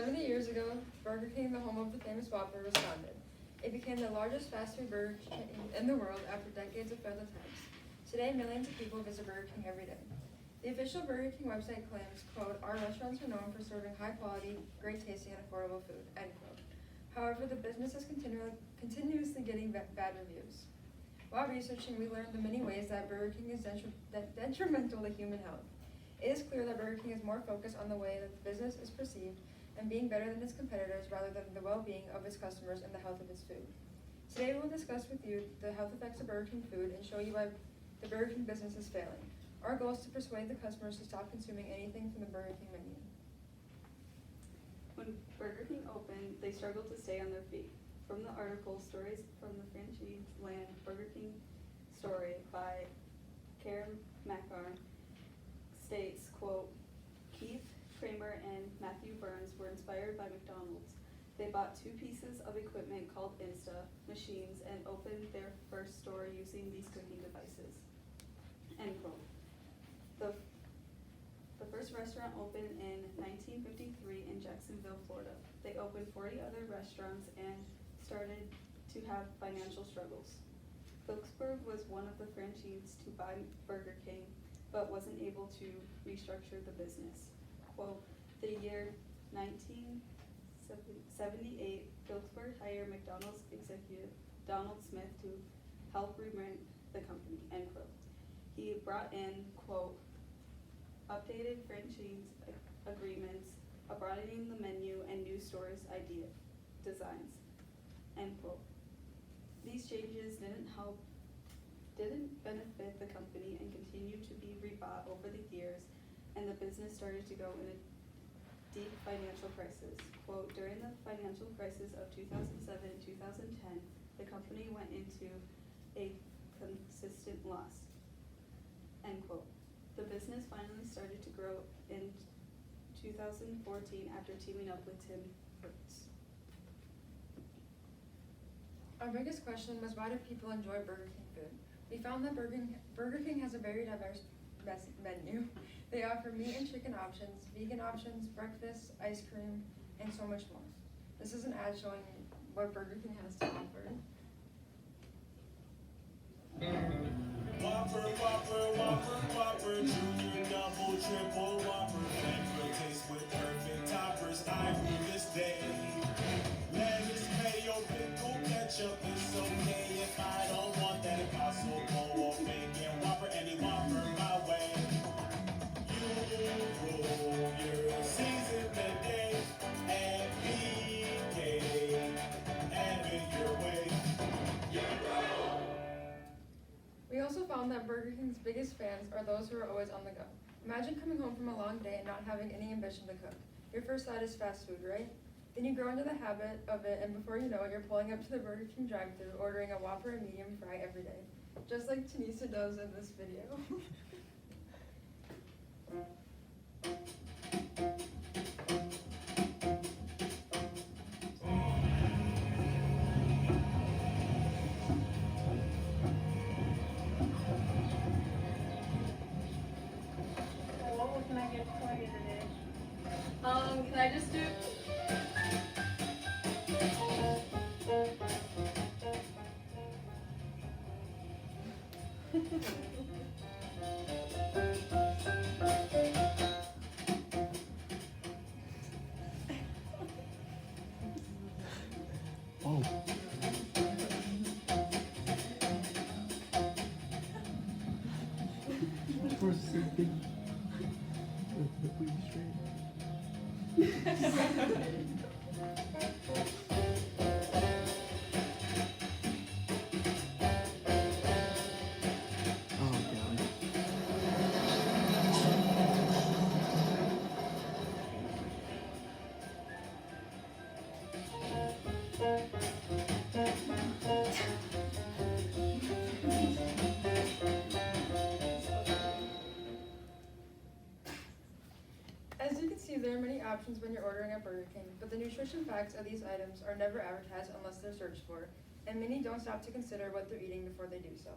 70 years ago, Burger King, the home of the famous Whopper, was founded. It became the largest fast food burger chain in the world after decades of failed attempts. Today, millions of people visit Burger King every day. The official Burger King website claims, quote, "Our restaurants are known for serving high quality, great tasting, and affordable food," end quote. However, the business is continuously getting bad reviews. While researching, we learned the many ways that Burger King is detrimental to human health. It is clear that Burger King is more focused on the way that the business is perceived and being better than its competitors rather than the well-being of its customers and the health of its food. Today we will discuss with you the health effects of Burger King food and show you why the Burger King business is failing. Our goal is to persuade the customers to stop consuming anything from the Burger King menu. When Burger King opened, they struggled to stay on their feet. From the article, Stories from the Franchise Land Burger King Story by Karen McCarn states, quote, "Keith Kramer and Matthew Burns were inspired by McDonald's. They bought 2 pieces of equipment called Insta machines and opened their first store using these cooking devices." End quote. The first restaurant opened in 1953 in Jacksonville, Florida. They opened 40 other restaurants and started to have financial struggles. Phillipsburg was one of the franchisees to buy Burger King, but wasn't able to restructure the business. Quote, "The year 1978, Phillipsburg hired McDonald's executive Donald Smith to help rebrand the company," end quote. He brought in, quote, "updated franchise agreements, a broadening the menu, and new stores designs," end quote. These changes didn't benefit the company and continued to be rebought over the years, and the business started to go in a deep financial crisis. Quote, "During the financial crisis of 2007 and 2010, the company went into a consistent loss," end quote. The business finally started to grow in 2014 after teaming up with Tim Hortons. Our biggest question was, why do people enjoy Burger King food? We found that Burger King has a very diverse menu. They offer meat and chicken options, vegan options, breakfast, ice cream, and so much more. This is an ad showing what Burger King has to offer. Whopper, Whopper, Whopper, Whopper, Junior, Double, Triple, Whopper, flavor taste with perfect toppers. I rule this day. Lettuce, mayo, pickle, ketchup, it's okay if I don't want that Impossible or bacon Whopper, any Whopper my way. You roll your season today and BK, have it your way. We also found that Burger King's biggest fans are those who are always on the go. Imagine coming home from a long day and not having any ambition to cook. Your first thought is fast food, right? Then you grow into the habit of it, and before you know it, you're pulling up to the Burger King drive-thru, ordering a Whopper and medium fry every day. Just like Tynisa does in this video. What can I get for you today? Can I just do? Oh. First thing. Put you straight. Oh god. As you can see, there are many options when you're ordering at Burger King, but the nutrition facts of these items are never advertised unless they're searched for, and many don't stop to consider what they're eating before they do so.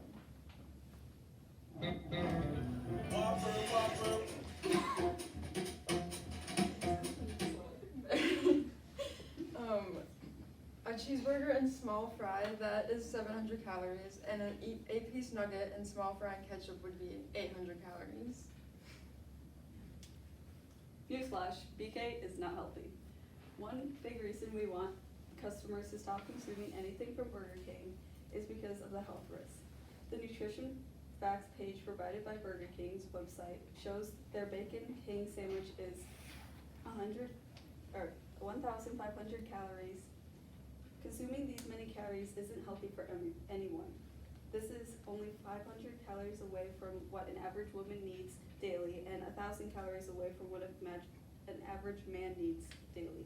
Whopper, Whopper. cheeseburger and small fry, that is 700 calories, and an 8-piece nugget and small fry and ketchup would be 800 calories. Newsflash, BK is not healthy. One big reason we want customers to stop consuming anything from Burger King is because of the health risks. The nutrition facts page provided by Burger King's website shows their Bacon King sandwich is 1,500 calories. Consuming these many calories isn't healthy for anyone. This is only 500 calories away from what an average woman needs daily and 1,000 calories away from what an average man needs daily.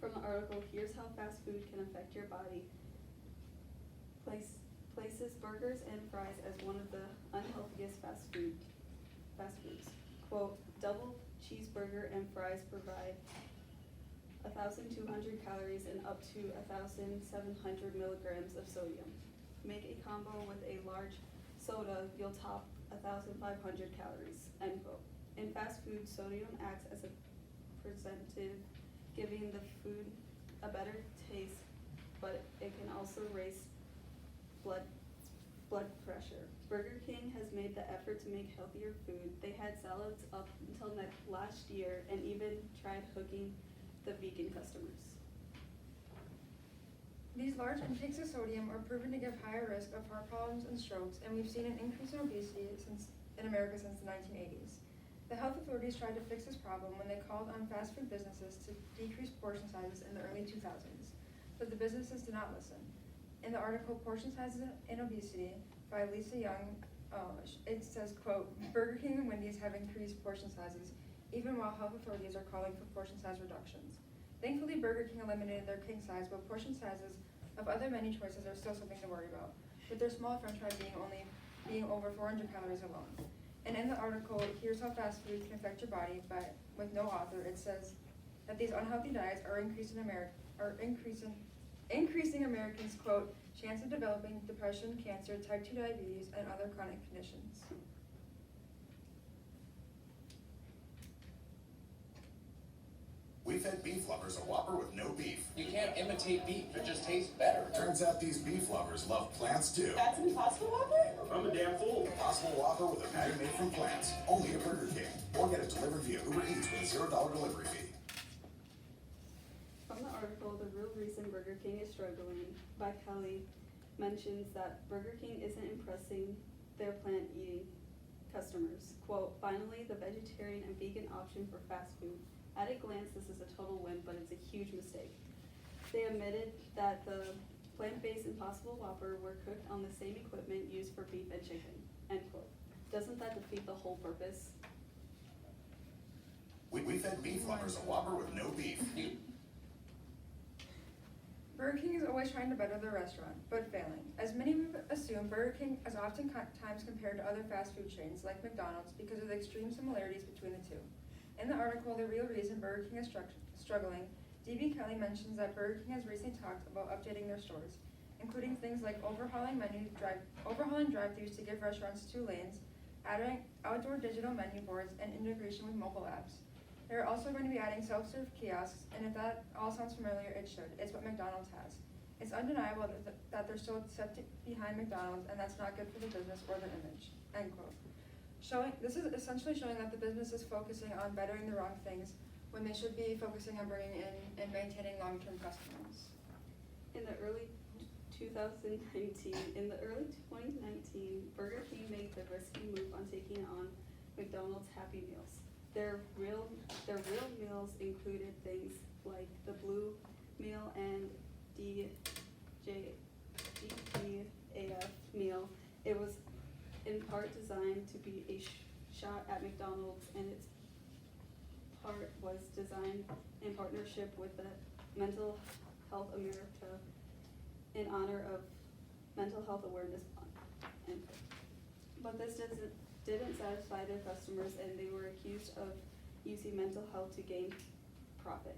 From the article, here's how fast food can affect your body. Places burgers and fries as one of the unhealthiest fast foods. Quote, double cheeseburger and fries provide 1,200 calories and up to 1,700 milligrams of sodium. Make a combo with a large soda, you'll top 1,500 calories, end quote. In fast food, sodium acts as a preservative, giving the food a better taste, but it can also raise blood pressure. Burger King has made the effort to make healthier food. They had salads up until last year and even tried hooking the vegan customers. These large intakes of sodium are proven to give higher risk of heart problems and strokes, and we've seen an increase in obesity in America since the 1980s. The health authorities tried to fix this problem when they called on fast food businesses to decrease portion sizes in the early 2000s, but the businesses did not listen. In the article, Portion Sizes and Obesity by Lisa Young, it says, quote, Burger King and Wendy's have increased portion sizes, even while health authorities are calling for portion size reductions. Thankfully, Burger King eliminated their king size, but portion sizes of other menu choices are still something to worry about, with their small french fry being over 400 calories alone. And in the article, here's how fast food can affect your body, but with no author, it says that these unhealthy diets are increasing Americans, quote, chance of developing depression, cancer, type 2 diabetes, and other chronic conditions. We fed beef lovers a Whopper with no beef. You can't imitate beef, it just tastes better. Turns out these beef lovers love plants too. That's an Impossible Whopper? I'm a damn fool. Impossible Whopper with a patty made from plants. Only at Burger King. Or get it delivered via Uber Eats with a $0 delivery fee. From the article, The Real Reason Burger King is Struggling by Kelly mentions that Burger King isn't impressing their plant-eating customers. Quote, finally, the vegetarian and vegan option for fast food. At a glance, this is a total win, but it's a huge mistake. They admitted that the plant-based Impossible Whopper were cooked on the same equipment used for beef and chicken, end quote. Doesn't that defeat the whole purpose? We fed beef lovers a Whopper with no beef. Burger King is always trying to better their restaurant, but failing. As many assume, Burger King is oftentimes compared to other fast food chains like McDonald's because of the extreme similarities between the two. In the article, The Real Reason Burger King is Struggling, D.B. Kelly mentions that Burger King has recently talked about updating their stores, including things like overhauling drive-thrus to give restaurants 2 lanes, adding outdoor digital menu boards, and integration with mobile apps. They're also going to be adding self-serve kiosks, and if that all sounds familiar, it should. It's what McDonald's has. It's undeniable that they're still set behind McDonald's, and that's not good for the business or their image, end quote. This is essentially showing that the business is focusing on bettering the wrong things when they should be focusing on bringing in and maintaining long-term customers. In the early 2019, Burger King made the risky move on taking on McDonald's Happy Meals. Their real meals included things like the Blue Meal and DJAF meal. It was in part designed to be a shot at McDonald's, and its part was designed in partnership with the Mental Health America in honor of Mental Health Awareness Month. But this didn't satisfy their customers, and they were accused of using mental health to gain profit.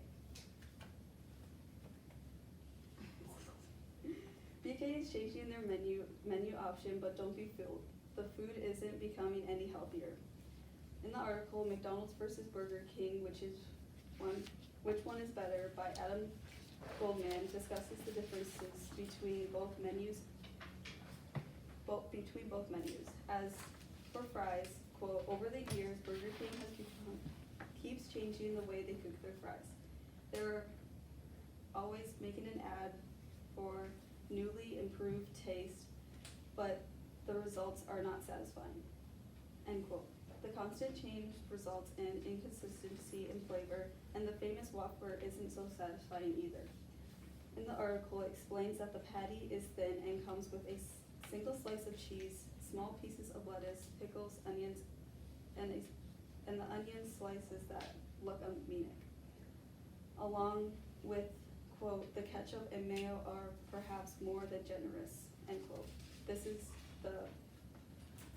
BK is changing their menu option, but don't be fooled. The food isn't becoming any healthier. In the article, McDonald's versus Burger King, which one is better, by Adam Goldman discusses the differences between both menus. As for fries, quote, over the years, Burger King keeps changing the way they cook their fries. They're always making an ad for newly improved taste, but the results are not satisfying, end quote. The constant change results in inconsistency in flavor, and the famous Whopper isn't so satisfying either. In the article, it explains that the patty is thin and comes with a single slice of cheese, small pieces of lettuce, pickles, onions, and the onion slices that look anemic, along with, quote, the ketchup and mayo are perhaps more than generous, end quote. The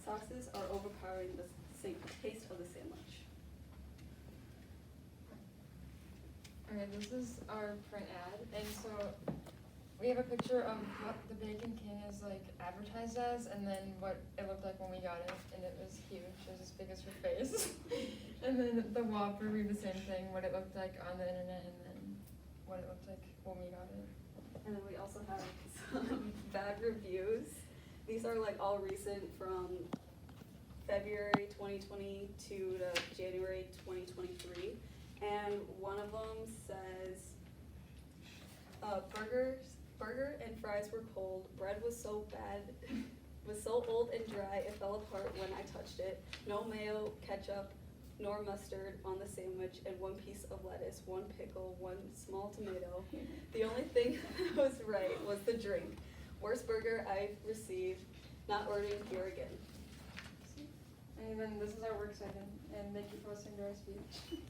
sauces are overpowering the taste of the sandwich. Okay, this is our print ad, and so we have a picture of what the Bacon King is like advertised as, and then what it looked like when we got it, and it was huge. It was as big as your face. And then the Whopper, we the same thing, what it looked like on the internet, and then what it looked like when we got it. And then we also have some bad reviews. These are like all recent from February 2022 to January 2023. And one of them says, burger and fries were cold. Bread was so old and dry, it fell apart when I touched it. No mayo, ketchup, nor mustard on the sandwich, and one piece of lettuce, one pickle, one small tomato. The only thing that was right was the drink. Worst burger I've received. Not ordering here again. And then this is our work session, and thank you for listening to our speech.